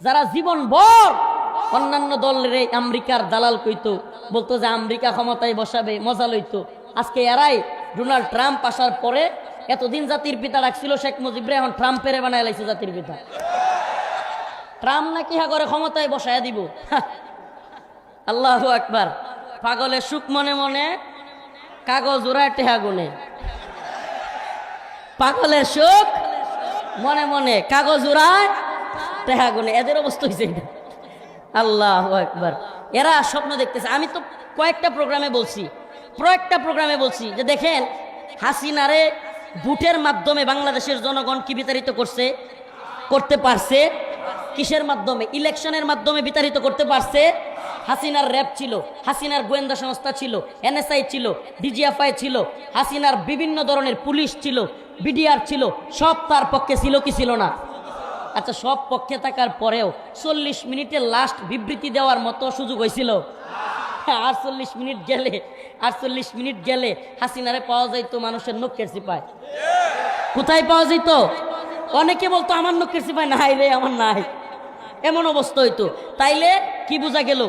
যারা জীবন ভর অন্যান্য দলের আমেরিকার দালাল কইতো, বলতো যে আমেরিকা ক্ষমতায় বসাবে, মজা লইতো। আজকে এরাই ডোনাল্ড ট্রাম্প আসার পরে এতদিন জাতির পিতা ডাকছিল শেখ মুজিবরে, এখন ট্রাম্পের বানায় লাইছে জাতির পিতা। ট্রাম্প নাকি হা করে ক্ষমতায় বসায় দিব। আল্লাহু আকবার। পাগলের সুখ মনে মনে, কাগজ উড়ায় টেহা গুনে। পাগলের সুখ মনে মনে, কাগজ উড়ায় টেহা গুনে। এদের অবস্থা হয়েছে। আল্লাহু আকবার। এরা স্বপ্ন দেখতেছে। আমি তো কয়েকটা প্রোগ্রামে বলছি যে দেখেন, হাসিনারে বুটের মাধ্যমে বাংলাদেশের জনগণ কি বিতাড়িত করতে পারছে? কিসের মাধ্যমে? ইলেকশনের মাধ্যমে বিতাড়িত করতে পারছে। হাসিনার র্যাব ছিল, হাসিনার গোয়েন্দা সংস্থা ছিল, এনএসআই ছিল, ডিজিএফআই ছিল, হাসিনার বিভিন্ন ধরনের পুলিশ ছিল, বিডিআর ছিল। সব তার পক্ষে ছিল কি ছিল না? আচ্ছা, সব পক্ষে থাকার পরেও 40 মিনিটের লাস্ট বিবৃতি দেওয়ার মতো সুযোগ হয়েছিল? 48 মিনিট গেলে হাসিনারে পাওয়া যাইতো মানুষের নখের সিপায়। কোথায় পাওয়া যাইতো? অনেকে বলতো আমার নখের সিপায় নাই রে, আমার নাই, এমন অবস্থা হইতো। তাইলে কি বোঝা গেল?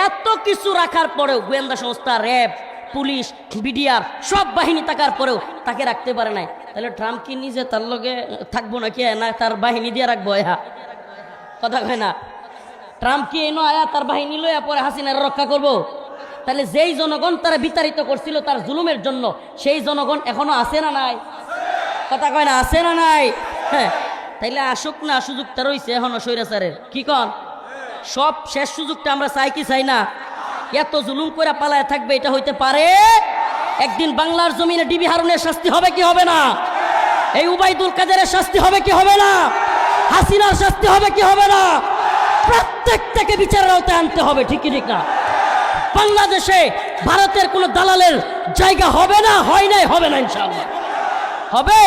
এত কিছু রাখার পরেও, গোয়েন্দা সংস্থা, র্যাব, পুলিশ, বিডিআর সব বাহিনী থাকার পরেও তাকে রাখতে পারে নাই। তাহলে ট্রাম্প কি নিজে তার লগে থাকবো নাকি, না তার বাহিনী দিয়ে রাখবো? কথা কয় না? ট্রাম্প কি এনো আয়া তার বাহিনী লইয়া পরে হাসিনার রক্ষা করব? তাহলে যেই জনগণ তারা বিতাড়িত করছিল তার জুলুমের জন্য, সেই জনগণ এখনো আছে না নাই? কথা কয় না? আছে না নাই? হ্যাঁ। তাইলে আসুক না, সুযোগটা রয়েছে এখনো স্বৈরাচারের। কি কন? সব শেষ সুযোগটা আমরা চাই কি চাই না? এত জুলুম করে পালায় থাকবে, এটা হইতে পারে? একদিন বাংলার জমিনে ডিবি হারুনের শাস্তি হবে কি হবে না? এই উবাইদুল কাদেরের শাস্তি হবে কি হবে না? হাসিনার শাস্তি হবে কি হবে না? প্রত্যেকটাকে বিচারের আওতায় আনতে হবে। ঠিক না? বাংলাদেশে ভারতের কোন দালালের জায়গা হবে না, হয় নাই, হবে না, ইনশাআল্লাহ হবে।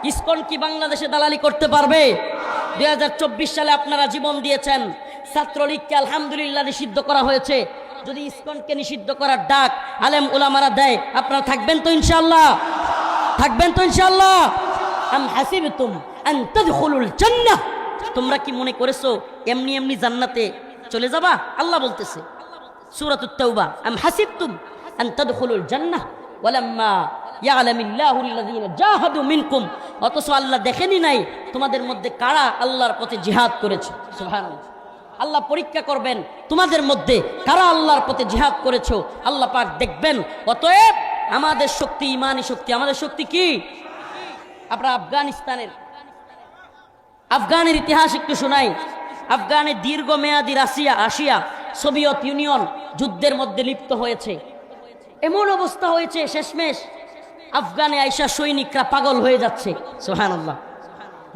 ইসকন কি বাংলাদেশে দালালি করতে পারবে? 2024 সালে আপনারা জীবন দিয়েছেন। ছাত্রলীগকে আলহামদুলিল্লাহ নিষিদ্ধ করা হয়েছে। যদি ইসকনকে নিষিদ্ধ করার ডাক আলেম উলামারা দেয়, আপনারা থাকবেন তো ইনশাআল্লাহ? থাকবেন তো ইনশাআল্লাহ? আম হাসিবতুম আন তাদখুলুল জান্নাহ, তোমরা কি মনে করেছো এমনি এমনি জান্নাতে চলে যাবা? আল্লাহ বলতেছে সূরাতুত তাওবা, আম হাসিবতুম আন তাদখুলুল জান্নাহ ওয়ালাম্মা ইয়ালামিল্লাহুল্লাযীনা জাহাদু মিনকুম, অথচ আল্লাহ দেখেনি নাই তোমাদের মধ্যে কারা আল্লাহর পথে জিহাদ করেছে। সুবহানাল্লাহ। আল্লাহ পরীক্ষা করবেন তোমাদের মধ্যে কারা আল্লাহর পথে জিহাদ করেছো, আল্লাহ পাক দেখবেন। অতএব আমাদের শক্তি ঈমানি শক্তি। আমাদের শক্তি কি? আপনারা আফগানের ইতিহাস একটু শোনাই। আফগানে দীর্ঘমেয়াদী রাশিয়া সোভিয়েত ইউনিয়ন যুদ্ধের মধ্যে লিপ্ত হয়েছে। এমন অবস্থা হয়েছে শেষমেশ আফগানে আইসা সৈনিকরা পাগল হয়ে যাচ্ছে। সুবহানাল্লাহ।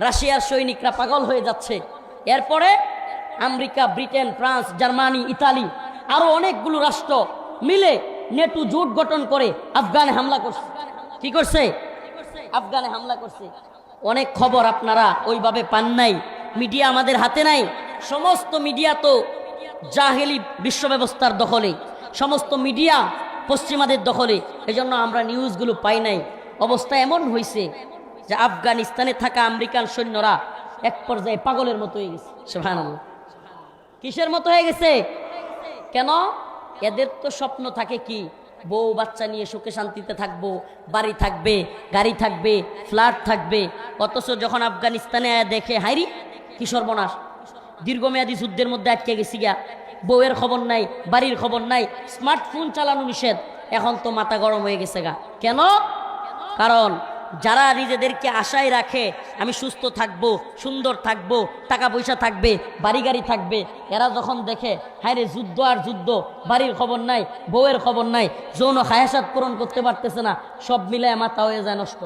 রাশিয়ার সৈনিকরা পাগল হয়ে যাচ্ছে। এরপরে America, Britain, France, Germany, Italy আরো অনেকগুলো রাষ্ট্র মিলে নেটো জোট গঠন করে আফগানে হামলা করছে। কি করছে? আফগানে হামলা করছে। অনেক খবর আপনারা ওইভাবে পান নাই, মিডিয়া আমাদের হাতে নাই। সমস্ত মিডিয়া তো জাহেলি বিশ্ব ব্যবস্থার দখলে, সমস্ত মিডিয়া পশ্চিমাদের দখলে, এজন্য আমরা নিউজগুলো পাই নাই। অবস্থা এমন হয়েছে যে আফগানিস্তানে থাকা আমেরিকান সৈন্যরা এক পর্যায়ে পাগলের মতো হয়ে গেছে। সুবহানাল্লাহ। কিসের মতো হয়ে গেছে? কেন? এদের তো স্বপ্ন থাকে কি, বউ বাচ্চা নিয়ে সুখে শান্তিতে থাকবো, বাড়ি থাকবে, গাড়ি থাকবে, ফ্ল্যাট থাকবে। অথচ যখন আফগানিস্তানে দেখে হাইরি কি সর্বনাশ, দীর্ঘমেয়াদী যুদ্ধের মধ্যে আটকে গেছি গা, বউয়ের খবর নাই, বাড়ির খবর নাই, স্মার্টফোন চালানো নিষেধ। এখন তো মাথা গরম হয়ে গেছে গা। কেন? কারণ যারা নিজেদেরকে আশায় রাখে আমি সুস্থ থাকবো, সুন্দর থাকবো, টাকা পয়সা থাকবে, বাড়ি গাড়ি থাকবে, এরা যখন দেখে হায় রে যুদ্ধ আর যুদ্ধ, বাড়ির খবর নাই, বউয়ের খবর নাই, যৌন হায়াসাত পূরণ করতে পারতেছে না, সব মিলায় মাথা হয়ে যায় নষ্ট।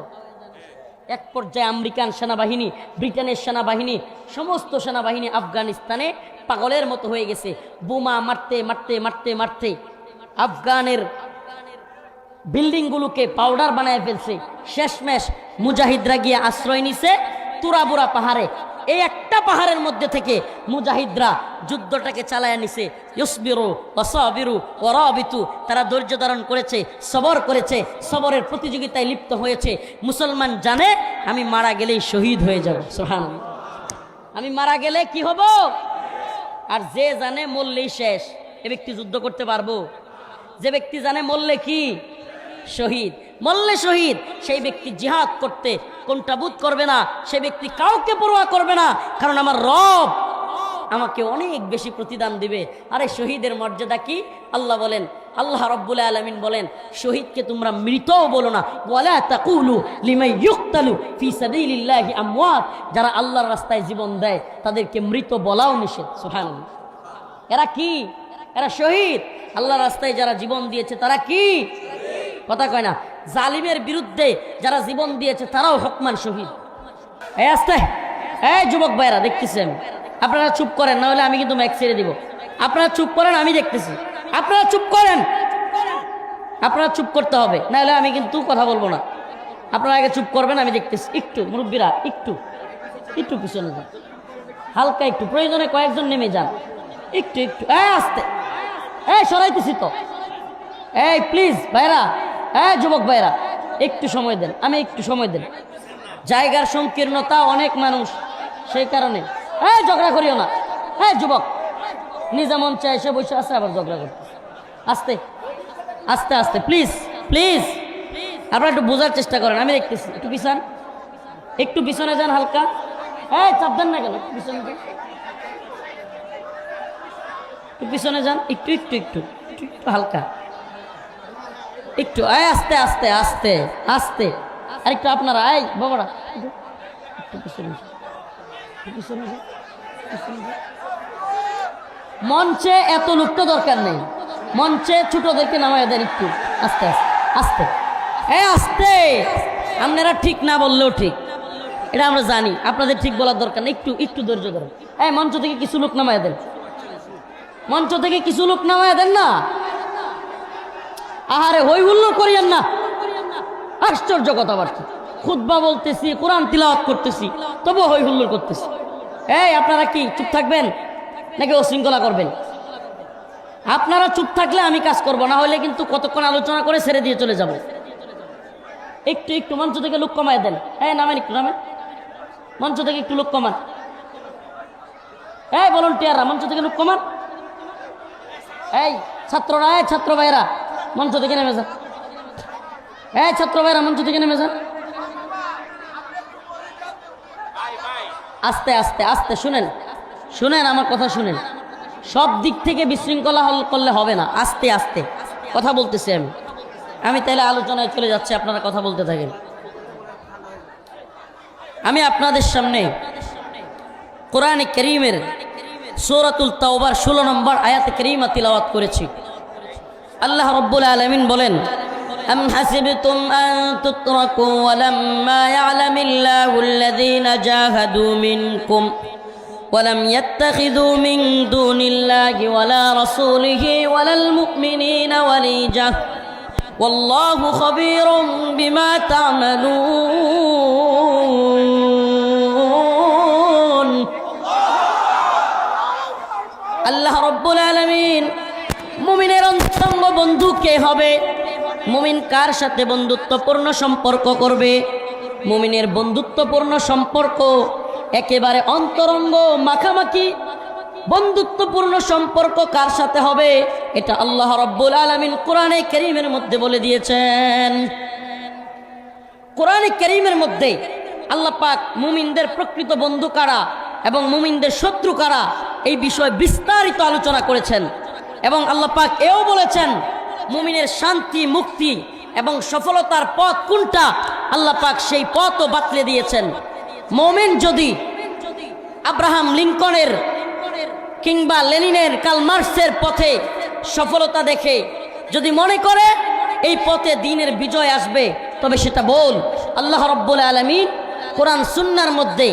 এক পর্যায়ে আমেরিকান সেনাবাহিনী, ব্রিটেনের সেনাবাহিনী, সমস্ত সেনাবাহিনী আফগানিস্তানে পাগলের মতো হয়ে গেছে। বোমা মারতে মারতে মারতে মারতে আফগানের বিল্ডিংগুলোকে পাউডার বানায় ফেলছে। শেষমেশ মুজাহিদরা গিয়ে আশ্রয় নিছে তুরাবুরা পাহাড়ে। এই একটা পাহাড়ের মধ্যে থেকে মুজাহিদরা যুদ্ধটাকে চালায় নিছে। ইসবিরু ওয়াসাবিরু ওয়ারাবিতু, তারা ধৈর্য ধারণ করেছে, সবর করেছে, সবরের প্রতিযোগিতায় লিপ্ত হয়েছে। মুসলমান জানে আমি মারা গেলেই শহীদ হয়ে যাব। সুবহানাল্লাহ। আমি মারা গেলে কি হব? আর যে জানে মরলেই শেষ, এ ব্যক্তি যুদ্ধ করতে পারবো? যে ব্যক্তি জানে মরলে কি শহীদ, মরলে শহীদ, সেই ব্যক্তি জিহাদ করতে কোনটা বোধ করবে না, সেই ব্যক্তি কাউকে পরোয়া করবে না, কারণ আমার রব আমাকে অনেক বেশি প্রতিদান দিবে। আরে শহীদের মর্যাদা কি? আল্লাহ বলেন, আল্লাহ রাব্বুল আলামিন বলেন, শহীদকে তোমরা মৃতও বলো না, ওয়ালা তাকুলু লিমান ইউক্তালু ফি সাবিলিল্লাহি আমওয়াত, যারা আল্লাহর রাস্তায় জীবন দেয় তাদেরকে মৃত বলাও নিষেধ। সুবহানাল্লাহ। এরা কি? এরা শহীদ। আল্লাহর রাস্তায় যারা জীবন দিয়েছে তারা কি? কথা কয় না। জালিমের বিরুদ্ধে যারা জীবন দিয়েছে তারাও হকমান শহীদ। এই আস্তে, এই যুবক ভাইরা দেখতেছেন, আপনারা চুপ করেন, না হলে আমি কিন্তু ম্যাক ছেড়ে দিব। আপনারা চুপ করেন, আমি দেখতেছি। আপনারা চুপ করেন, আপনারা চুপ করতে হবে, না হলে আমি কিন্তু কথা বলবো না। আপনারা আগে চুপ করবেন, আমি দেখতেছি। একটু মুরব্বীরা একটু একটু পিছনে যান, হালকা একটু, প্রয়োজনে কয়েকজন নেমে যান, একটু একটু। আস্তে, সরাইতেছি তো। এই প্লিজ ভাইরা, যুবক ভাইরা একটু সময় দেন, আমি একটু সময় দেন। জায়গার সংকীর্ণতা, অনেক মানুষ, সেই কারণে ঝগড়া করিও না। যুবক নিজে মন চায় এসে বসে আছে, আবার ঝগড়া করতে। আস্তে আস্তে আস্তে, প্লিজ প্লিজ, আপনারা একটু বোঝার চেষ্টা করেন, আমি দেখতেছি। একটু পিছান, একটু পিছনে যান, হালকা। চাপ দেন না কেন? পিছনে যান, একটু পিছনে যান, একটু একটু একটু একটু হালকা, একটু। আস্তে আস্তে আস্তে আস্তে, আর একটু আপনারা, বাবারা একটু পিছনে যান, পিছনে যান, পিছনে যান। মঞ্চে এত লোক তো দরকার নেই, মঞ্চে ছোটদেরকে নামায় দেন একটু। আস্তে আস্তে আস্তে, আস্তে। আপনারা ঠিক না বললেও ঠিক, এটা আমরা জানি, আপনাদের ঠিক বলার দরকার নেই। একটু একটু ধৈর্য ধরেন। মঞ্চ থেকে কিছু লোক নামায় দেন, মঞ্চ থেকে কিছু লোক নামায় দেন না। আহারে হই হুল্লোড় করিয়েন না, আশ্চর্য কথাবার্তা। খুতবা বলতেছি, কোরআন তিলাওয়াত করতেছি, তবু হই হুল্লোড় করতেছি। আপনারা কি চুপ থাকবেন নাকি অশৃঙ্খলা করবেন? আপনারা চুপ থাকলে আমি কাজ করব, না হলে কিন্তু কতক্ষণ আলোচনা করে ছেড়ে দিয়ে চলে যাব। একটু একটু মঞ্চ থেকে লোক কমায় দেন। নামেন, একটু নামেন, মঞ্চ থেকে একটু লোক কমান। ভলান্টিয়াররা মঞ্চ থেকে লোক কমান। ছাত্ররা, ছাত্র ভাইরা মঞ্চ থেকে নেমে যান। ছাত্র ভাইরা মঞ্চ থেকে নেমে যান। আস্তে আস্তে আস্তে, শুনেন শুনেন, আমার কথা শুনেন। সব দিক থেকে বিশৃঙ্খলা করলে হবে না, আস্তে আস্তে কথা বলতেছি আমি তাইলে আলোচনায় চলে যাচ্ছি, আপনারা কথা বলতে থাকেন। আমি আপনাদের সামনে কোরআনে কারীমের সূরাতুল তাওবার 16 নম্বর আয়াত কারীমা তিলাওয়াত করেছি। আল্লাহ রাব্বুল আলামিন বলেন, আম হাসিবতুম আন তুতরাকু ওয়া লাম্মা ইয়ালামিল্লাহুল্লাযীনা জাহাদু মিনকুম ওয়া লাম ইয়াত্তাখিযু মিন দুনিল্লাহি ওয়ালা রাসূলিহি ওয়ালাল মুমিনিনা ওয়ালিজা ওয়াল্লাহু খাবীরুম বিমা তা'মালুন। আল্লাহ রাব্বুল আলামিন মুমিনের অন্তরঙ্গ বন্ধু কে হবে, মুমিন কার সাথে বন্ধুত্বপূর্ণ সম্পর্ক করবে, মুমিনের বন্ধুত্বপূর্ণ সম্পর্ক একেবারে অন্তরঙ্গ মাখামাখি বন্ধুত্বপূর্ণ সম্পর্ক কার সাথে হবে, এটা আল্লাহ রাব্বুল আলামিন কোরআনে কারীমের মধ্যে বলে দিয়েছেন। কোরআনে কারীমের মধ্যে আল্লাহ পাক মুমিনদের প্রকৃত বন্ধু কারা এবং মুমিনদের শত্রু কারা এই বিষয়ে বিস্তারিত আলোচনা করেছেন। এবং আল্লাহ পাক এও বলেছেন মুমিনের শান্তি, মুক্তি এবং সফলতার পথ কোনটা, আল্লাহ পাক সেই পথও বাতলে দিয়েছেন। মুমিন যদি আব্রাহাম লিঙ্কনের কিংবা লেনিনের, কার্ল মার্কসের পথে সফলতা দেখে যদি মনে করে এই পথে দ্বীনের বিজয় আসবে, তবে সেটা ভুল। আল্লাহ রাব্বুল আলামিন কোরআন সুন্নাহর মধ্যে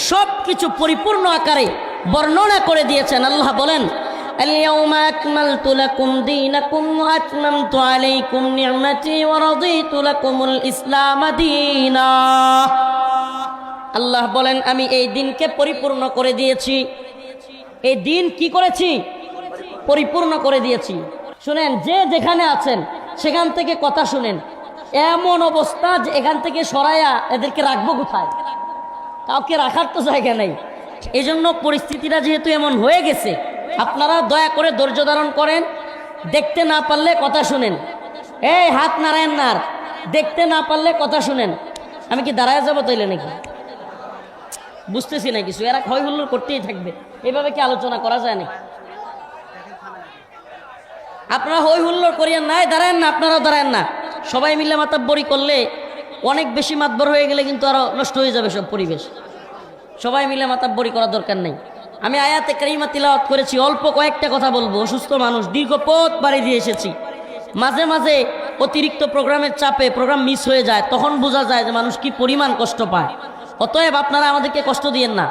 সব কিছু পরিপূর্ণ আকারে বর্ণনা করে দিয়েছেন। আল্লাহ বলেন, اليوم أكملت لكم دينكم وأتممت عليكم نعمتي ورضيت لكم الإسلام دينا। আল্লাহ বলেন, আমি এই দিনকে পরিপূর্ণ করে দিয়েছি। এই দিন কি করেছি? পরিপূর্ণ করে দিয়েছি। শুনেন, যে যেখানে আছেন সেখান থেকে কথা শুনেন। এমন অবস্থা যে এখান থেকে সরাইয়া এদেরকে রাখবো কোথায়? কাউকে রাখার তো জায়গা নেই। এজন্য পরিস্থিতিটা যেহেতু এমন হয়ে গেছে, আপনারা দয়া করে ধৈর্য ধারণ করেন। দেখতে না পারলে কথা শুনেন। এই হাত নারায়ণ নার, দেখতে না পারলে কথা শুনেন। আমি কি দাঁড়ায় যাবো তাইলে নাকি? বুঝতেছি না কিছু। এরা হয় হুল্লোড় করতেই থাকবে, এভাবে কি আলোচনা করা যায় নাকি? আপনারা হই হুল্লোড় করিয়েন না, দাঁড়ায়েন না, আপনারাও দাঁড়ায়েন না। সবাই মিলে মাতাব্বরি করলে, অনেক বেশি মাতবর হয়ে গেলে কিন্তু আরো নষ্ট হয়ে যাবে সব পরিবেশ। সবাই মিলে মাতাব্বরি করার দরকার নেই। আমি আয়াতে কারিমা তিলাওয়াত করেছি, অল্প কয়েকটা কথা বলবো। অসুস্থ মানুষ, দীর্ঘ পথ বাড়ি দিয়ে এসেছি। মাঝে মাঝে অতিরিক্ত প্রোগ্রামের চাপে প্রোগ্রাম মিস হয়ে যায়, তখন বোঝা যায় যে মানুষ কি পরিমাণ কষ্ট পায়। অতএব আপনারা আমাদেরকে কষ্ট দিয়েন না।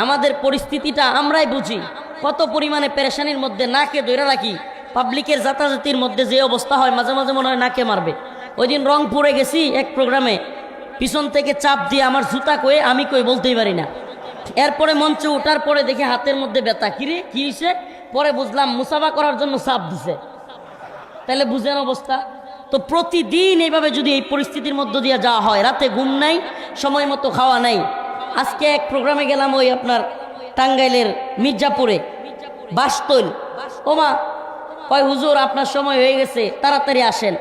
আমাদের পরিস্থিতিটা আমরাই বুঝি, কত পরিমাণে পেরেশানির মধ্যে নাকে ধরে রাখি। পাবলিকের যাতায়াতির মধ্যে যে অবস্থা হয়, মাঝে মাঝে মনে হয় নাকে মারবে। ওই দিন রংপুরে গেছি এক প্রোগ্রামে, পিছন থেকে চাপ দিয়ে আমার জুতা কয়ে আমি কই বলতেই পারি না। এরপরে মঞ্চে ওঠার পরে দেখে হাতের মধ্যে ব্যথা। কিরে কি হয়েছে? পরে বুঝলাম মুসাফা করার জন্য চাপ দিছে। তাহলে বুঝেন অবস্থা। তো প্রতিদিন এইভাবে যদি এই পরিস্থিতির মধ্য দিয়ে যাওয়া হয়, রাতে ঘুম নাই, সময় মতো খাওয়া নাই। আজকে এক প্রোগ্রামে গেলাম, ওই আপনার টাঙ্গাইলের মির্জাপুরে, বাসতল। ওমা কয় হুজুর আপনার সময় হয়ে গেছে, তাড়াতাড়ি আসেন।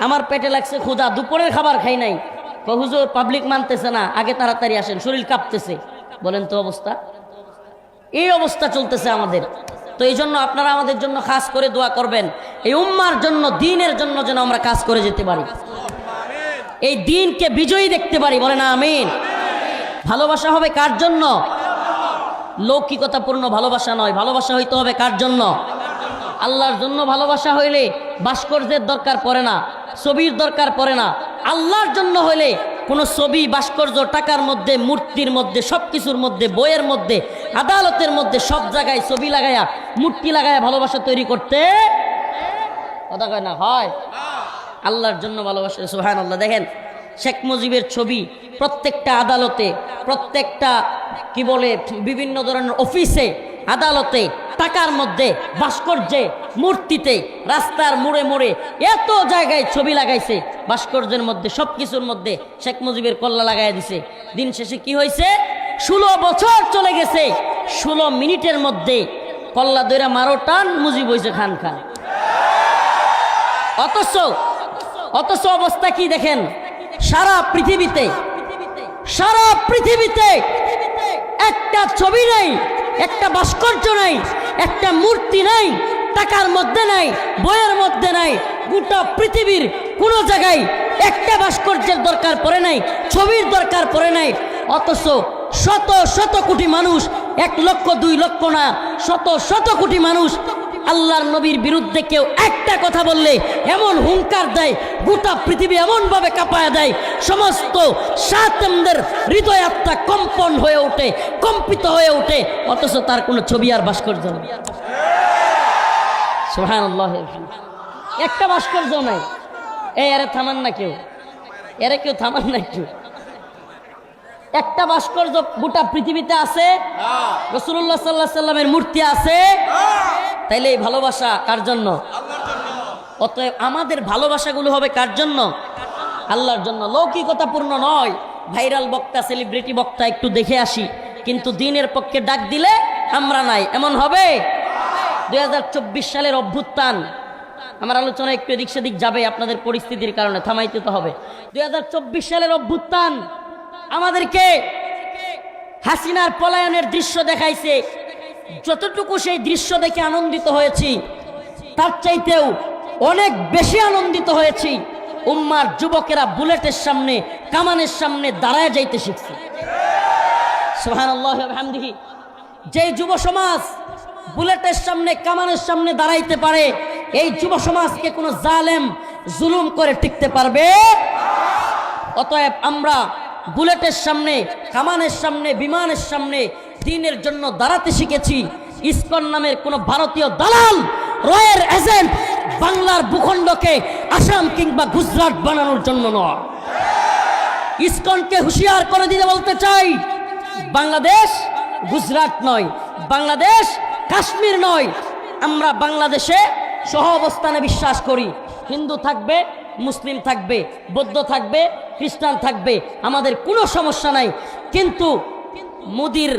আমার পেটে লাগছে ক্ষুধা, দুপুরের খাবার খাই নাই। কয় হুজুর পাবলিক মানতেছে না, আগে তাড়াতাড়ি আসেন, শরীর কাঁপতেছে। বলেন তো অবস্থা, এই অবস্থা চলতেছে আমাদের। তো এই জন্য আপনারা আমাদের জন্য খাস করে দোয়া করবেন, এই উম্মার জন্য, দিনের জন্য যেন আমরা কাজ করে যেতে পারি, এই দিনকে বিজয়ী দেখতে পারি। বলেন আমিন। ভালোবাসা হবে কার জন্য? লৌকিকতাপূর্ণ ভালোবাসা নয়, ভালোবাসা হইতে হবে কার জন্য? আল্লাহর জন্য। ভালোবাসা হইলে ভাস্কর্যের দরকার পড়ে না, ছবির দরকার পড়ে না। আল্লাহর জন্য হইলে কোনো ছবি, ভাস্কর্য, টাকার মধ্যে, মূর্তির মধ্যে, সব কিছুর মধ্যে, বইয়ের মধ্যে, আদালতের মধ্যে, সব জায়গায় ছবি লাগায়া, মূর্তি লাগায়া ভালোবাসা তৈরি করতে কথা কয় না হয়। আল্লাহর জন্য ভালোবাসা। সুবহানাল্লাহ। দেখেন শেখ মুজিবের ছবি প্রত্যেকটা আদালতে, প্রত্যেকটা কি বলে বিভিন্ন ধরনের অফিসে, আদালতে, টাকার মধ্যে, ভাস্কর্যে, মূর্তিতে, রাস্তার মোড়ে মোড়ে, এত জায়গায় ছবি লাগাইছে। ভাস্কর্যের মধ্যে, সব কিছুর মধ্যে শেখ মুজিবের কল্লা লাগাই দিছে। দিন শেষে কি হয়েছে? 16 বছর চলে গেছে, 16 মিনিটের মধ্যে কল্লা দইরা মারো টান, মুজিব হয়েছে খান খান। অথচ অবস্থা কি দেখেন, সারা পৃথিবীতে একটা ছবি নাই, একটা ভাস্কর্য নাই, একটা মূর্তি নাই, টাকার মধ্যে নাই, বইয়ের মধ্যে নাই। গোটা পৃথিবীর কোনো জায়গায় একটা ভাস্কর্যের দরকার পড়ে নাই, ছবির দরকার পড়ে নাই। অথচ শত শত কোটি মানুষ, 1 লক্ষ 2 লক্ষ না, শত শত কোটি মানুষ আল্লাহর নবীর বিরুদ্ধে কেউ একটা কথা বললে এমন হুঙ্কার দেয়, গোটা পৃথিবী এমনভাবে কাঁপায় দেয়, সমস্ত সাতেমদের হৃদয় আত্মা কম্পন হয়ে ওঠে, কম্পিত হয়ে ওঠে। অথচ তার কোনো ছবি আর ভাস্কর্য নেই। সুবহানাল্লাহ। একটা ভাস্কর্য নাই। এরে থামান না কেউ, কেউ থামান না কেউ। একটা ভাস্কর্য গোটা পৃথিবীতে আছে? রাসূলুল্লাহ সাল্লাল্লাহু আলাইহি সাল্লামের মূর্তি আছে? তাইলে এই ভালোবাসা কার জন্য? অতএব আমাদের ভালোবাসাগুলো হবে কার জন্য? আল্লাহর জন্য। লৌকিকতাপূর্ণ নয়, ভাইরাল বক্তা, সেলিব্রিটি বক্তা একটু দেখে আসি, কিন্তু দিনের পক্ষে ডাক দিলে আমরা নাই, এমন হবে? 2024 সালের অভ্যুত্থান, আমার আলোচনা একটু এদিক সেদিক যাবে আপনাদের পরিস্থিতির কারণে, থামাইতে তো হবে। 2024 সালের অভ্যুত্থান আমাদেরকে হাসিনার পলায়নের দৃশ্য দেখাইছে। যতটুকু সেই দৃশ্য দেখে আনন্দিত হয়েছি, তার চাইতেও অনেক বেশি আনন্দিত হয়েছি উম্মার যুবকেরা বুলেটের সামনে, কামানের সামনে দাঁড়ায় যাইতে শিখছে। সুবহানাল্লাহি ওয়া বিহামদিহি। যে যুব সমাজ বুলেটের সামনে, কামানের সামনে দাঁড়াইতে পারে, এই যুব সমাজকে কোনো জালেম জুলুম করে টিকতে পারবে? অতএব আমরা বুলেটের সামনে, কামানের সামনে, বিমানের সামনে দিনের জন্য দাঁড়াতে শিখেছি। ইসকন নামের কোন ভারতীয় দালাল, রয়ের এজেন্ট বাংলার ভূখণ্ডকে আসাম কিংবা গুজরাট বানানোর জন্য নয়। ইসকনকে হুঁশিয়ার করে দিতে বলতে চাই, বাংলাদেশ গুজরাট নয়, বাংলাদেশ কাশ্মীর নয়। আমরা বাংলাদেশে সহ অবস্থানে বিশ্বাস করি। হিন্দু থাকবে, মুসলিম থাকবে, বৌদ্ধ থাকবে, খ্রিস্টান থাকবে, আমাদের কোনো সমস্যা নাই। কিন্তু মোদির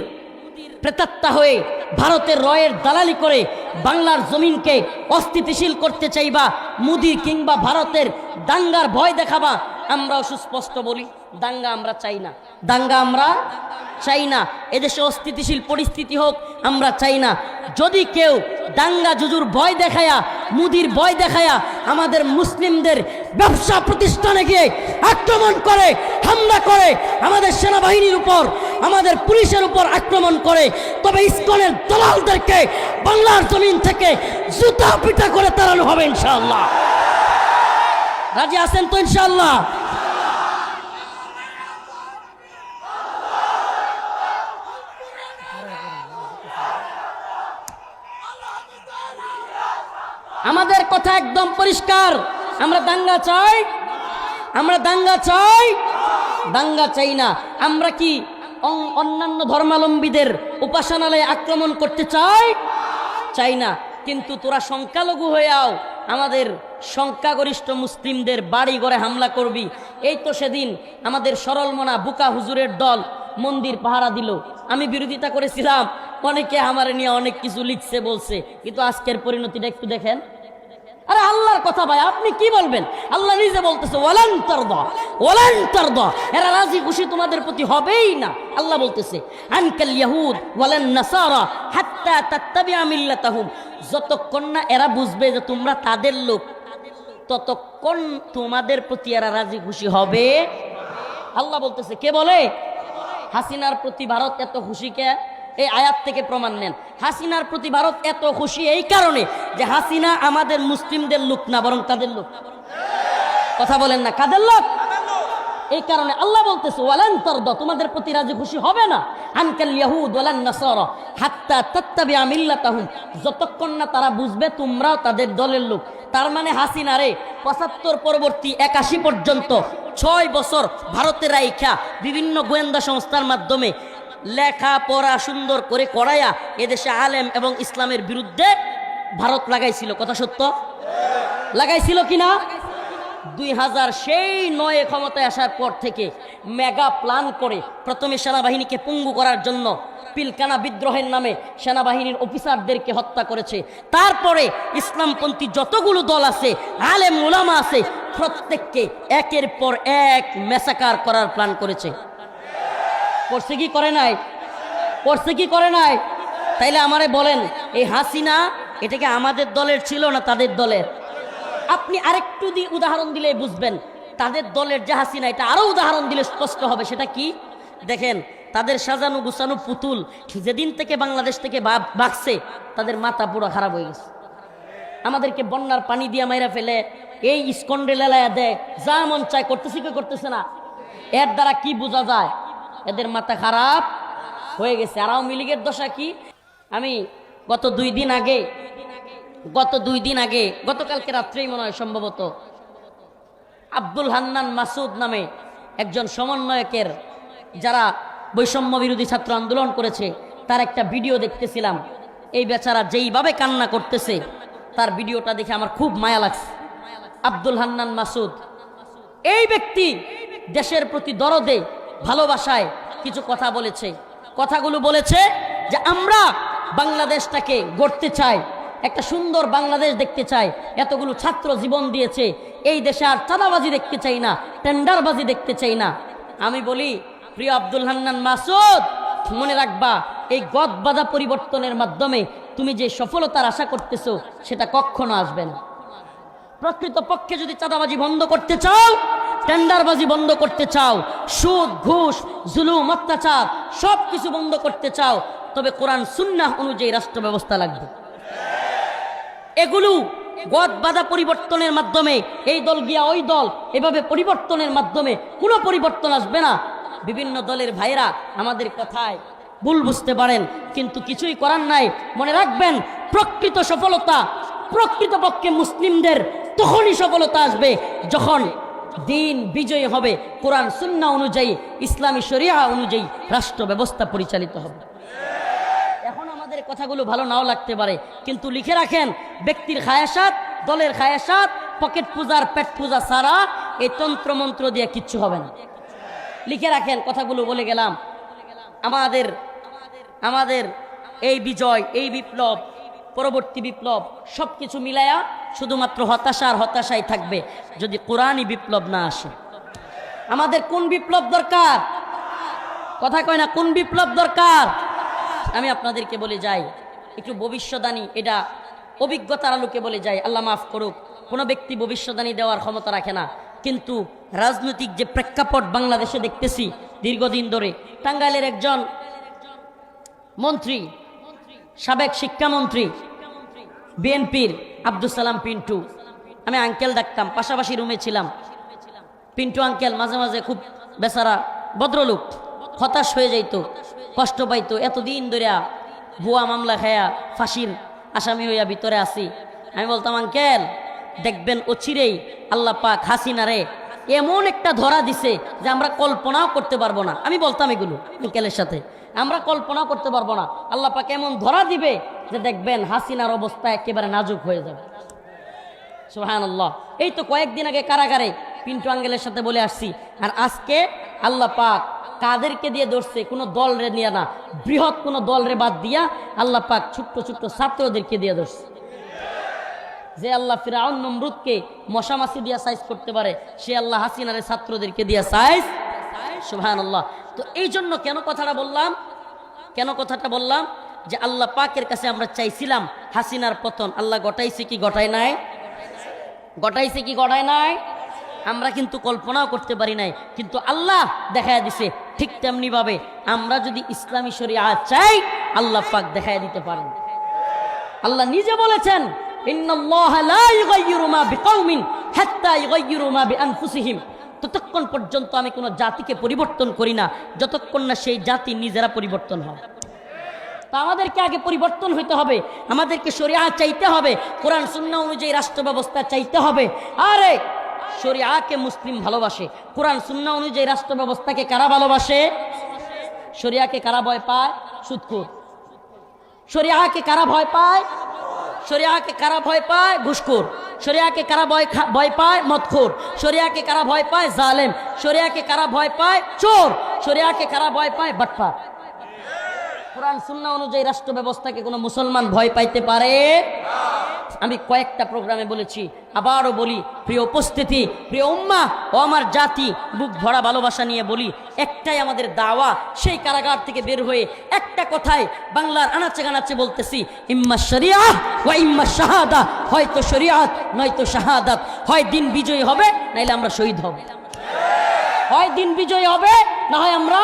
প্রেতাত্মা হয়ে ভারতের রয়ের দালালি করে বাংলার জমিনকে অস্থিতিশীল করতে চাইবা, মোদি কিংবা ভারতের দাঙ্গার ভয় দেখাবা। আমরাও সুস্পষ্ট বলি, দাঙ্গা আমরা চাই না, দাঙ্গা আমরা চাই না। এদেশে অস্থিতিশীল পরিস্থিতি হোক, আমরা চাই না। যদি কেউ দাঙ্গা জুজুর ভয় দেখায়া, মুদির ভয় দেখায়া আমাদের মুসলিমদের ব্যবসা প্রতিষ্ঠানে গিয়ে আক্রমণ করে, হামলা করে, আমাদের সেনাবাহিনীর উপর, আমাদের পুলিশের উপর আক্রমণ করে, তবে ইসকনের দালালদেরকে বাংলার জমিন থেকে জুতা পিটা করে তাড়ানো হবে ইনশাআল্লাহ। রাজি আছেন তো ইনশাআল্লাহ? আমাদের কথা একদম পরিষ্কার, আমরা দাঙ্গা চাই, আমরা দাঙ্গা চাই, দাঙ্গা চাই না। আমরা কি অন্যান্য ধর্মাবলম্বীদের উপাসনালয়ে আক্রমণ করতে চাই? চাই না। কিন্তু তোরা সংখ্যালঘু হয়েও আমাদের সংখ্যাগরিষ্ঠ মুসলিমদের বাড়ি ঘরে হামলা করবি। এই তো সেদিন আমাদের সরলমনা বুকা হুজুরের দল মন্দির পাহারা দিল, আমি বিরোধিতা করেছিলাম, অনেকে আমার নিয়ে অনেক কিছু লিখছে বলছে, কিন্তু আজকের পরিণতিটা একটু দেখেন। আরে আল্লাহর কথা ভাই, আপনি কি বলবেন? আল্লাহ নিজে বলতেছে ওয়ালান তারদা, ওয়ালান তারদা, এরা রাজি খুশি তোমাদের প্রতি হবেই না। আল্লাহ বলতেছে আনকাল ইয়াহুদ ওয়ালান নাসারা হাত্তা তাত্তাবিআ মিল্লাতাহুম, যতক্ষণ না এরা বুঝবে যে তোমরা তাদের লোক, ততক্ষণ তোমাদের প্রতি এরা রাজি খুশি হবে। আল্লাহ বলতেছে, কে বলে? হাসিনার প্রতি ভারত এত খুশি কে? এই আয়াত থেকে প্রমাণ নেন। হাসিনার প্রতি ভারত এত খুশি এই কারণে যে হাসিনা আমাদের মুসলিমদের লোক না, বরং তাদের লোক। কথা বলেন না, কাদের লোক? এই কারণে আল্লাহ বলতেছে ওয়ালান তারদা, তোমাদের প্রতি রাজি খুশি হবে না, আনকাল ইয়াহুদ ওয়ালান নাসারা হাত্তা তাত্তাবিআ মিল্লাতাহুম, যতক্ষণ না তারা বুঝবে তোমরাও তাদের দলের লোক। তার মানে হাসিনারে ৭৫ পরবর্তী ৮১ পর্যন্ত ৬ বছর ভারতের রাইখা বিভিন্ন গোয়েন্দা সংস্থার মাধ্যমে লেখা পড়া সুন্দর করে করাইয়া এদেশে আলেম এবং ইসলামের বিরুদ্ধে ভারত লাগাইছিল। কথা সত্য? লাগাইছিল কিনা? ২০০০ সেই ৯ ক্ষমতায় আসার পর থেকে মেগা প্ল্যান করে প্রথমে সেনাবাহিনীকে পঙ্গু করার জন্য পিলকানা বিদ্রোহের নামে সেনাবাহিনীর অফিসারদেরকে হত্যা করেছে। তারপরে ইসলামপন্থী যতগুলো দল আছে, আলেম উলামা আছে, প্রত্যেককে একের পর এক মেসাকার করার প্ল্যান করেছে। করছে কি করে নাই? করছে কি করে নাই? তাইলে আমারে বলেন, এই হাসিনা এটা কি আমাদের দলের ছিল না তাদের দলের? আপনি আরেকটু উদাহরণ দিলে বুঝবেন তাদের দলের যে হাসিনা, এটা আরো উদাহরণ দিলে স্পষ্ট হবে। সেটা কি দেখেন, তাদের সাজানো গুছানো পুতুল যেদিন থেকে বাংলাদেশ থেকে ভাগছে তাদের মাথা পুরো খারাপ হয়ে গেছে। আমাদেরকে বন্যার পানি দিয়ে মাইরা ফেলে, এই ইস্কন্ডে লেলায়া দেয়, যা মন চায় করতেছে, কি করতেছে না। এর দ্বারা কি বোঝা যায়? এদের মাথা খারাপ হয়ে গেছে। আর আওয়ামী লীগের দশা কি? আমি গত দুই দিন আগে গতকালকে রাত্রেই মনে হয় সম্ভবত আব্দুল হান্নান মাসুদ নামে একজন সমন্বয়কের, যারা বৈষম্য বিরোধী ছাত্র আন্দোলন করেছে, তার একটা ভিডিও দেখতেছিলাম। এই বেচারা যেইভাবে কান্না করতেছে, তার ভিডিওটা দেখে আমার খুব মায়া লাগছে। আব্দুল হান্নান মাসুদ এই ব্যক্তি দেশের প্রতি দরদে ভালোবাসায় কিছু কথা বলেছে। কথাগুলো বলেছে যে আমরা বাংলাদেশটাকে গড়তে চাই, একটা সুন্দর বাংলাদেশ দেখতে চাই, এতগুলো ছাত্র জীবন দিয়েছে, এই দেশে আর চাঁদাবাজি দেখতে চাই না, টেন্ডারবাজি দেখতে চাই না। আমি বলি, প্রিয় আব্দুল হান্নান মাসুদ, মনে রাখবা, এই গদবাঁধা পরিবর্তনের মাধ্যমে তুমি যে সফলতার আশা করতেছো সেটা কখনো আসবে না। প্রকৃতপক্ষে যদি চাঁদাবাজি বন্ধ করতে চাও, টেন্ডারবাজি বন্ধ করতে চাও, সুদ ঘুষ জুলুম অত্যাচার সব কিছু বন্ধ করতে চাও, তবে কোরআন সুন্নাহ অনুযায়ী রাষ্ট্র ব্যবস্থা লাগবে। এগুলো গদবাঁধা পরিবর্তনের মাধ্যমে এই দল গিয়া ওই দল, এভাবে পরিবর্তনের মাধ্যমে কোনো পরিবর্তন আসবে না। বিভিন্ন দলের ভাইরা আমাদের কথায় ভুল বুঝতে পারেন, কিন্তু কিছুই করার নাই। মনে রাখবেন, প্রকৃত সফলতা প্রকৃতপক্ষে মুসলিমদের তখনই সফলতা আসবে যখন দিন বিজয়ী হবে, কোরআন সুন্নাহ অনুযায়ী, ইসলামী শরিয়া অনুযায়ী রাষ্ট্র ব্যবস্থা পরিচালিত হবে। এখন আমাদের কথাগুলো ভালো নাও লাগতে পারে, কিন্তু লিখে রাখেন, ব্যক্তির খায়াসাত, দলের খায়াসাত, পকেট পূজার পেট পূজা ছাড়া এই তন্ত্রমন্ত্র দিয়ে কিচ্ছু হবে না। লিখে রাখেন, কথাগুলো বলে গেলাম। আমাদের আমাদের এই বিজয়, এই বিপ্লব, পরবর্তী বিপ্লব সব কিছু মিলায়া শুধুমাত্র হতাশা আর হতাশাই থাকবে যদি কোরআনই বিপ্লব না আসে। আমাদের কোন বিপ্লব দরকার? কথা কয় না, কোন বিপ্লব দরকার? আমি আপনাদেরকে বলে যাই, একটু ভবিষ্যদ্বাণী, এটা অভিজ্ঞতার আলোকে বলে যাই, আল্লাহ মাফ করুক, কোনো ব্যক্তি ভবিষ্যদ্বাণী দেওয়ার ক্ষমতা রাখে না, কিন্তু রাজনৈতিক যে প্রেক্ষাপট বাংলাদেশে দেখতেছি দীর্ঘদিন ধরে, টাঙ্গাইলের একজন মন্ত্রী, সাবেক শিক্ষামন্ত্রী বিএনপির আব্দুল সালাম পিন্টু, আমি আঙ্কেল ডাকতাম, পাশাপাশি রুমে ছিলাম। পিন্টু আঙ্কেল মাঝে মাঝে খুব বেচারা ভদ্রলোক, হতাশ হয়ে যাইত, কষ্ট পাইতো, এতদিন ধরে ভুয়া মামলা খায়া ফাঁসির আসামি হইয়া ভিতরে আসি। আমি বলতাম, আঙ্কেল দেখবেন অচিরেই আল্লাহ পাক হাসিনারে এমন একটা ধরা দিছে যে আমরা কল্পনাও করতে পারবো না। আমি বলতাম এগুলো আঙ্কেলের সাথে, আমরা কল্পনাও করতে পারবো না, আল্লাহ পাক এমন ধরা দিবে যে দেখবেন হাসিনার অবস্থা একেবারে নাজুক হয়ে যাবে। সুবহানাল্লাহ। এই তো কয়েকদিন আগে কারাগারে পিন্টু আঙ্কেলের সাথে বলে আসছি, আর আজকে আল্লাহ পাক কাদেরকে দিয়ে ধরছে? কোনো দলরে নিয়ে না, বৃহৎ কোনো দলরে বাদ দিয়া আল্লাহ পাক ছোট্ট ছোট্ট ছাত্রদেরকে দিয়ে ধরছে। যে আল্লাহ ফিরআউন নমরুদকে মশামাছি দিয়া সাইজ করতে পারে, সে আল্লাহ হাসিনারে ছাত্রদেরকে দিয়া সাইজ। সুবহানাল্লাহ। তো এই জন্য কেন কথাটা বললাম যে আল্লাহ পাকের কাছে আমরা চাইছিলাম হাসিনার পতন, আল্লাহ ঘটাইছে কি ঘটায় নাই? ঘটাইছে কি ঘটায় নাই? আমরা কিন্তু কল্পনাও করতে পারি নাই, কিন্তু আল্লাহ দেখায় দিছে। ঠিক তেমনি ভাবে আমরা যদি ইসলামী শরিয়াত চাই, আল্লাহ পাক দেখায় দিতে পারেন। আল্লাহ নিজে বলেছেন, ইন্নাল্লাহা লা ইউগাইয়িরু মা বিকাউমিন হাত্তা ইউগাইয়িরু মা বিআনফুসিহিম। ততক্ষণ পর্যন্ত আমি কোনো জাতিকে পরিবর্তন করি না যতক্ষণ না সেই জাতি নিজেরা পরিবর্তন হয়। তা আমাদেরকে আগে পরিবর্তন হইতে হবে, আমাদেরকে শরিয়াত চাইতে হবে, কোরআন সুন্নাহ অনুযায়ী রাষ্ট্র ব্যবস্থা চাইতে হবে। আরে শরিয়াকে মুসলিম ভালোবাসে, কোরআন সুন্নাহ অনুযায়ী রাষ্ট্র ব্যবস্থাকে কারা ভালোবাসে? শরিয়াকে কারা ভয় পায়? সুদখোর। শরিয়াকে কারা ভয় পায়? শরিয়াকে কারা ভয় পায়? ঘুষখোর। শরিয়াকে কারা ভয় পায়? মদখোর। শরিয়াকে কারা ভয় পায়? জালেম। শরিয়াকে কারা ভয় পায়? চোর। শরিয়াকে কারা ভয় পায়? বাটপার। কোরআন সুন্নাহ অনুযায়ী রাষ্ট্র ব্যবস্থাকে কোনো মুসলমান ভয় পাইতে পারে? আমি কয়েকটা প্রোগ্রামে বলেছি, আবারও বলি, প্রিয় উপস্থিতি, প্রিয় উম্মাহ ও আমার জাতি, বুক ভরা ভালোবাসা নিয়ে বলি, একটাই আমাদের দাওয়া। সেই কারাগার থেকে বের হয়ে একটা কথাই বাংলার আনাচে গানাচে বলতেছি, ইম্মা শরিয়াহ ওয়া ইম্মা শাহাদা। হয়তো শরিয়াত নয়তো শাহাদাত, হয় দিন বিজয়ী হবে নাইলে আমরা শহীদ হব। হয় দিন বিজয়ী হবে, না হয় আমরা।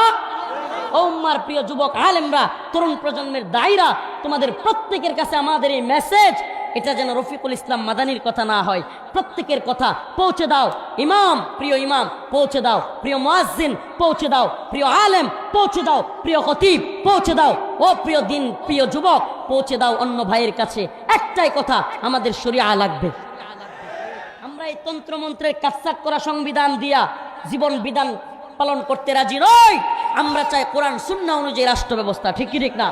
ও উম্মার প্রিয় যুবক আলেমরা, তরুণ প্রজন্মের দায়ীরা, তোমাদের প্রত্যেকের কাছে আমাদের এই মেসেজ, এটা যেন রফিকুল ইসলাম মাদানির কথা না হয়, প্রত্যেকের কথা পৌঁছে দাও। ইমাম, প্রিয় ইমাম পৌঁছে দাও, প্রিয় মুয়াজ্জিন পৌঁছে দাও, প্রিয় আলেম পৌঁছে দাও, প্রিয় খতিব পৌঁছে দাও, ও প্রিয় দিন প্রিয় যুবক পৌঁছে দাও অন্য ভাইয়ের কাছে। একটাই কথা, আমাদের শরিয়া লাগবে। আমরা এই তন্ত্রমন্ত্রের কাটছাট করা সংবিধান দিয়া জীবন বিধান পালন করতে রাজি নই। আমরা চাই কোরআন সুন্নাহ অনুযায়ী রাষ্ট্র ব্যবস্থা। ঠিক কি ঠিক না?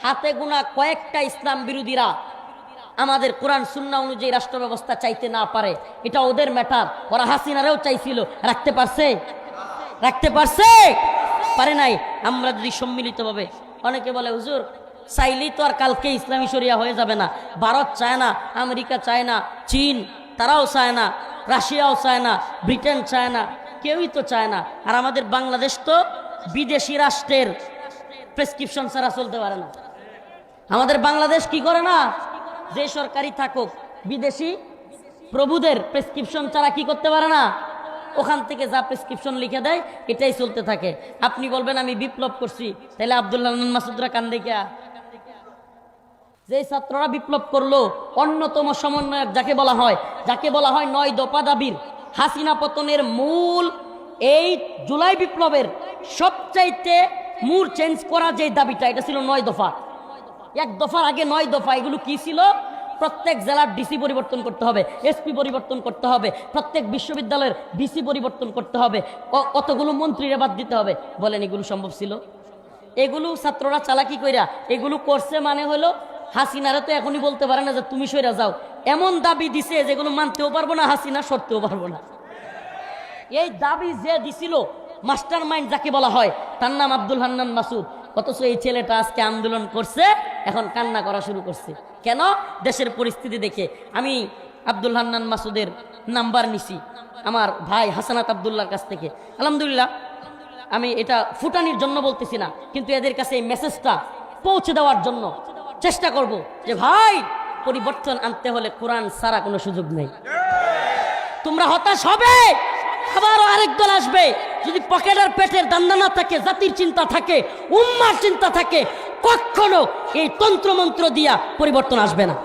হাতে গোনা কয়েকটা ইসলাম বিরোধীরা আমাদের কোরআন সুন্নাহ অনুযায়ী রাষ্ট্র ব্যবস্থা চাইতে না পারে, এটা ওদের ম্যাটার। ওরা হাসিনারেও চাইছিল, রাখতে পারছে? রাখতে পারছে? পারে নাই। আমরা যদি সম্মিলিতভাবে, অনেকে বলে হুজুর চাইলেই তো আর কালকে ইসলামী শরিয়া হয়ে যাবে না। ভারত চায় না, আমেরিকা চায় না, চীন তারাও চায় না, রাশিয়াও চায় না, ব্রিটেন চায় না, কেউই তো চায় না। আর আমাদের বাংলাদেশ তো বিদেশি রাষ্ট্রের প্রেসক্রিপশন ছাড়া চলতে পারে না। আমাদের বাংলাদেশ কি করে না, যে সরকারি থাকুক, বিদেশি প্রভুদের প্রেসক্রিপশন ছাড়া কি করতে পারে না। ওখান থেকে যা প্রেসক্রিপশন লিখে দেয় এটাই চলতে থাকে। আপনি বলবেন আমি বিপ্লব করছি, তাহলে আব্দুল্লাহ মাসুদরা কান্দে কে? যে ছাত্ররা বিপ্লব করলো, অন্যতম সমন্বয়ক যাকে বলা হয় 9 দফা দাবির, হাসিনা পতনের মূল এই জুলাই বিপ্লবের সবচাইতে মূল চেঞ্জ করা যে দাবিটা, এটা ছিল 9 দফা। 1 দফার আগে 9 দফা। এগুলো কি ছিল? প্রত্যেক জেলার ডিসি পরিবর্তন করতে হবে, এসপি পরিবর্তন করতে হবে, প্রত্যেক বিশ্ববিদ্যালয়ের ডিসি পরিবর্তন করতে হবে, কতগুলো মন্ত্রীরা বাদ দিতে হবে। বলেন এগুলো সম্ভব ছিল? এগুলো ছাত্ররা চালাকি কইরা এগুলো করছে, মানে হলো হাসিনারা তো এখনই বলতে পারে না যে তুমি সইরা যাও। এমন দাবি দিছে যেগুলো মানতেও পারবো না, হাসিনা সরতেও পারবো না। এই দাবি যে দিছিল, মাস্টার মাইন্ড যাকে বলা হয়, তার নাম আব্দুল হান্নান মাসুদ। অথচ এই ছেলেটা আজকে আন্দোলন করছে, এখন কান্না করা শুরু করছে। কেন? দেশের পরিস্থিতি দেখে। আমি আব্দুল হান্নান মাসুদের নাম্বার নিছি আমার ভাই হাসানাত আব্দুল্লাহর কাছ থেকে। আলহামদুলিল্লাহ, আমি এটা ফুটানির জন্য বলতেছি না, কিন্তু এদের কাছে এই মেসেজটা পৌঁছে দেওয়ার জন্য চেষ্টা করব যে ভাই, পরিবর্তন আনতে হলে কোরআন ছাড়া কোনো সুযোগ নেই। তোমরা হতাশ হবে, আবারও আরেক দল আসবে। যদি পকেট আর পেটের দান্দা না থাকে, জাতির চিন্তা থাকে, উম্মার চিন্তা থাকে, কখনো এই তন্ত্রমন্ত্র দিয়া পরিবর্তন আসবে না।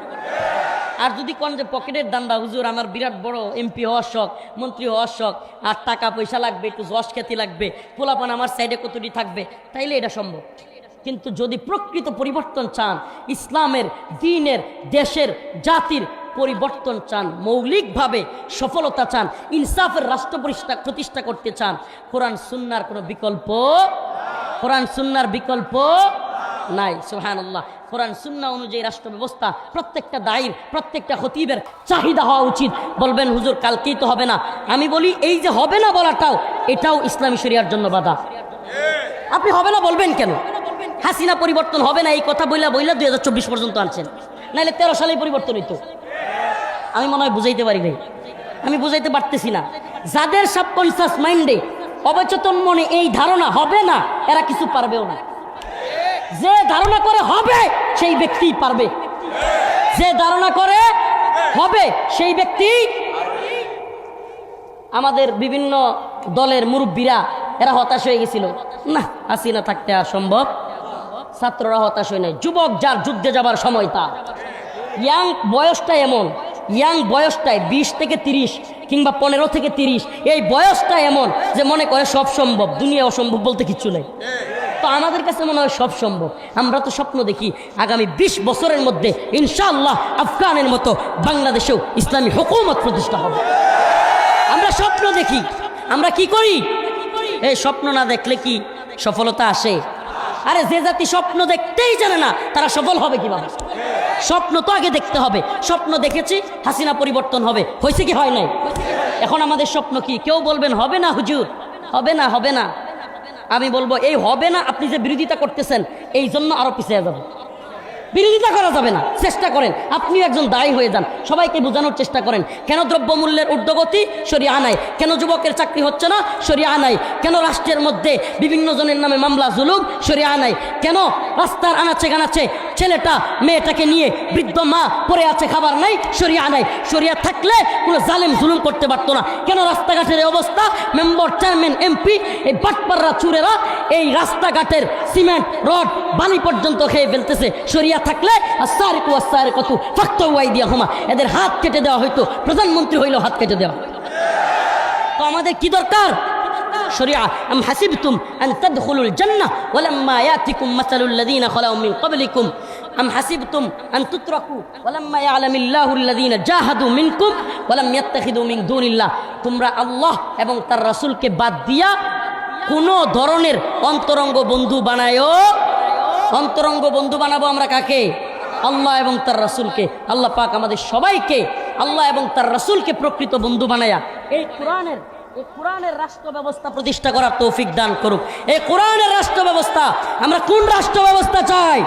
আর যদি কোন যে পকেটের দান্দা, হুজুর আমার বিরাট বড় এমপি হওয়ার শখ, মন্ত্রী হওয়ার শখ, আর টাকা পয়সা লাগবে, একটু যশ খ্যাতি লাগবে, পোলাপান আমার সাইডে কতটি থাকবে, তাইলে এটা সম্ভব। কিন্তু যদি প্রকৃত পরিবর্তন চান, ইসলামের, দ্বীনের, দেশের, জাতির পরিবর্তন চান, মৌলিকভাবে সফলতা চান, ইনসাফের রাষ্ট্র প্রতিষ্ঠা করতে চান, কোরআন সুন্নাহর কোনো বিকল্প, কোরআন সুন্নাহর বিকল্প নাই। সুবহানাল্লাহ। কোরআন সুন্নাহ অনুযায়ী রাষ্ট্র ব্যবস্থা প্রত্যেকটা দায়ীর, প্রত্যেকটা খতিবের চাহিদা হওয়া উচিত। বলবেন হুজুর কালকেই তো হবে না। আমি বলি এই যে হবে না বলাটাও, এটাও ইসলামী শরিয়ার জন্য বাধা। আপনি হবে না বলবেন কেন? হাসিনা পরিবর্তন হবে না এই কথা বইলা 2024 পর্যন্ত আনছেন, নাহলে 13 সালেই পরিবর্তন হইতো। আমি মনে হয় বুঝাইতে পারি নাই, আমি বুঝাইতে পারতেছি না। যাদের সাবকনসিয়াস মাইন্ডে, অবচেতন মনে এই ধারণা হবে না, এরা কিছু পারবেও না। যে ধারণা করে হবে সেই ব্যক্তি পারবে, যে ধারণা করে হবে সেই ব্যক্তি। আমাদের বিভিন্ন দলের মুরব্বীরা এরা হতাশ হয়ে গেছিল, না হাসিনা থাকতে আর সম্ভব। ছাত্ররা হতাশ হয় নাই, যুবক যার যুদ্ধে যাবার সময় তার, ইয়াং বয়সটা এমন, ইয়াং বয়সটায় 20 থেকে 30 কিংবা 15 থেকে 30, এই বয়সটা এমন যে মনে করে সব সম্ভব, দুনিয়া অসম্ভব বলতে কিচ্ছু নেই। তো আমাদের কাছে মনে হয় সব সম্ভব। আমরা তো স্বপ্ন দেখি আগামী 20 বছরের মধ্যে ইনশাআল্লাহ আফগানের মতো বাংলাদেশেও ইসলামী হুকুমত প্রতিষ্ঠা হবে। আমরা স্বপ্ন দেখি। আমরা কি করি? এই স্বপ্ন না দেখলে কি সফলতা আসে? আরে যে জাতি স্বপ্ন দেখতেই জানে না, তারা সফল হবে কিভাবে? স্বপ্ন তো আগে দেখতে হবে। স্বপ্ন দেখেছি হাসিনা পরিবর্তন হবে, হয়েছে কি হয় নাই? এখন আমাদের স্বপ্ন কি? কেউ বলবেন হবে না হুজুর, হবে না, হবে না। আমি বলবো এই হবে না, আপনি যে বিরোধিতা করতেছেন এই জন্য আরো পিছিয়ে যাবে। বিরোধিতা করা যাবে না, চেষ্টা করেন, আপনিও একজন দায়ী হয়ে যান, সবাইকে বোঝানোর চেষ্টা করেন। কেন দ্রব্যমূল্যের ঊর্ধ্বগতি? শরিয়া নাই। কেন যুবকের চাকরি হচ্ছে না? শরিয়া নাই। কেন রাষ্ট্রের মধ্যে বিভিন্ন জনের নামে মামলা জুলুম? শরিয়া নাই। কেন রাস্তার আনাচে গানাচে ছেলেটা মেয়েটাকে নিয়ে বৃদ্ধ মা পড়ে আছে, খাবার নাই? শরিয়া নাই। শরিয়া থাকলে কোনো জালেম জুলুম করতে পারতো না। কেন রাস্তাঘাটের এই অবস্থা? মেম্বার, চেয়ারম্যান, এমপি, এই বাটপাররা, চুরেরা এই রাস্তাঘাটের সিমেন্ট, রড, বালি পর্যন্ত খেয়ে ফেলতেছে। শরিয়া থাকলে এদের হাত কেটে দেওয়া হইতো, প্রধানমন্ত্রী হইলেও হাত কেটে দেওয়া। তো আমাদের কি দরকার? শরিয়া। আম হাসিবতুম আন তাদখুলুল জান্নাহ ওয়ালাম্মা ইয়াতিকুম মাসালুল লাযীনা খালাউ মিন ক্বাবলিকুম আম হাসিবতুম আন তুতরাকু ওয়ালাম্মা ইয়ালামিল্লাহুল লাযীনা জাহাদু মিনকুম ওয়ালাম ইয়াত্তাখিযু মিন দুনিল্লাহ। তোমরা আল্লাহ এবং তার রাসূলকে বাদ দিয়া কোন ধরনের অন্তরঙ্গ বন্ধু বানায়ো। অন্তরঙ্গ বন্ধু বানাবো আমরা কাকে? আল্লাহ এবং তার রাসূলকে। আল্লাহ পাক আমাদের সবাইকে আল্লাহ এবং তার রাসূলকে প্রকৃত বন্ধু বানায়া এই কোরআনের রাষ্ট্র ব্যবস্থা প্রতিষ্ঠা করার তৌফিক দান করুক। এই কোরআনের রাষ্ট্র ব্যবস্থা, আমরা কোন রাষ্ট্র ব্যবস্থা চাই?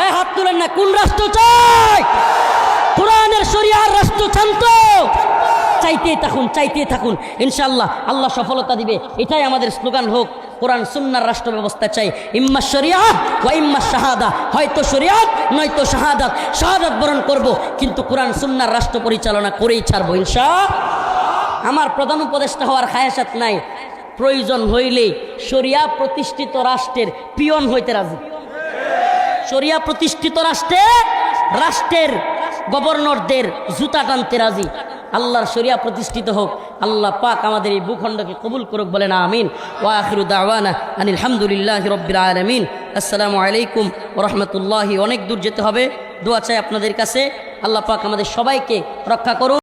এই হাত তুলেন না, কোন রাষ্ট্র চাই? কোরআনের শরিয়ার রাষ্ট্র চান তো? চাইতেই থাকুন, চাইতেই থাকুন, ইনশাআল্লাহ আল্লাহ সফলতা দিবে। এটাই আমাদের স্লোগান হোক, কোরআন সুন্নাহর রাষ্ট্র ব্যবস্থা চাই। ইম্মা শরিয়াত ওয়া ইম্মা শাহাদা, হয়তো শরিয়াত নয়তো শাহাদাত। শাহাদাত বরণ করব, কিন্তু কোরআন সুন্নাহর রাষ্ট্র পরিচালনা করেই ছাড়বো ইনশাআল্লাহ। আমার প্রধান উপদেষ্টা হওয়ার খায়াসাত নাই, প্রয়োজন হইলে শরিয়া প্রতিষ্ঠিত রাষ্ট্রের পিয়ন হইতে রাজি। শরিয়া প্রতিষ্ঠিত রাষ্ট্রের গভর্নরদের জুতা টানতে রাজি। আল্লাহর শরিয়া প্রতিষ্ঠিত হোক। আল্লাহ পাক আমাদের এই ভূখণ্ডকে কবুল করুক, বলেন আমিন। ওয়া আখিরু দাওয়ানা আনিল হামদুলিল্লাহি রাব্বিল আলামিন। আসসালামু আলাইকুম ওয়া রাহমাতুল্লাহি। অনেক দূর যেতে হবে, দোয়া চাই আপনাদের কাছে। আল্লাহ পাক আমাদের সবাইকে রক্ষা করুন।